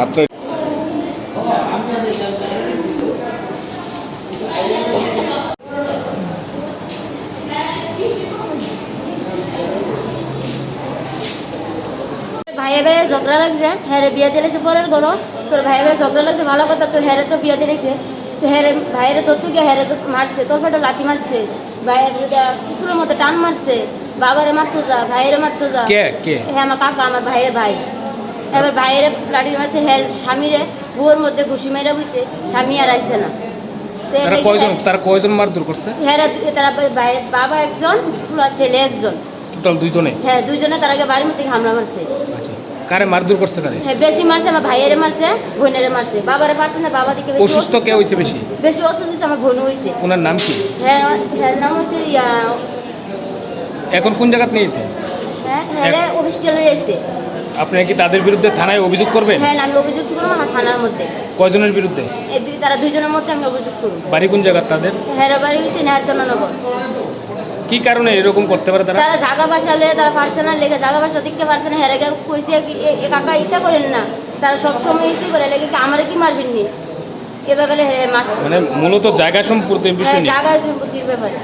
আপনার ভাইয়ে ভাইয়ে ঝগড়া লাগছে, হ্যাঁ বিয়ে দিলেছে পরের ঘর। তোর ভাইয়ে ভাইয়ে ঝগড়া লাগছে ভালো কথা, তো হ্যাঁ তো বিয়ে দিলেছে, তো হ্যাঁ ভাইয়ের তোর তুই হ্যাঁ মারছে, তোর পেটে লাঠি মারছে, ভাইয়ের কিছুর মতো টান মারছে, বাবারে মারতো যা, ভাইয়ের মারতো যা। হ্যাঁ আমার কাকা, আমার ভাইয়ের ভাই। এবার ভাইয়ের লাঠি মারছে, হ্যাঁ স্বামীরে বুয়োর মধ্যে ঘুষি মেরে বুঝছে, স্বামী আর আইছে না। তারা কয়জন মারধর করছে? হ্যাঁ তারা ভাইয়ের বাবা একজন, ছেলে একজন, টোটাল দুইজনে। হ্যাঁ দুইজনে তার আগে বাড়ির মধ্যে হামলা মারছে। আচ্ছা, কারে মারধর করছে কারে? হ্যাঁ বেশি মারছে আমার ভাইয়েরে মারছে, বোনেরে মারছে, বাবারে পারছে না, বাবা দিকে অসুস্থ কে হইছে বেশি? বেশি অসুস্থ আমার বোন হইছে। ওনার নাম কি? হ্যাঁ হ্যাঁ নাম হচ্ছে এখন কোন জায়গাত নিয়েছে? হ্যাঁ হ্যাঁ অফিসিয়াল হয়ে আসছে। আপনি কি তাদের বিরুদ্ধে থানায় অভিযোগ করবেন? হ্যাঁ আমি অভিযোগ করবো আমার থানার মধ্যে। কয়জনের বিরুদ্ধে? তারা দুইজনের মধ্যে আমি অভিযোগ করবো। বাড়ি কোন জায়গা তাদের? হ্যাঁ বাড়ি হচ্ছে নেহারচন্দ্রনগর। কি কারণে এরকম করতে পারে তারা? তারা জায়গা বাসা লে, তারা পারছে না লেগে জায়গা বাসা দেখতে পারছে না, হেরে গিয়ে কইছে কাকা ইটা করেন না, তারা সবসময় ইতি করে লেগে আমার কি মারবেন নি এভাবে মারছে, মানে মূলত জায়গা সম্পত্তির বিষয় নিয়ে। জায়গা সম্পত্তির ব্যাপারে।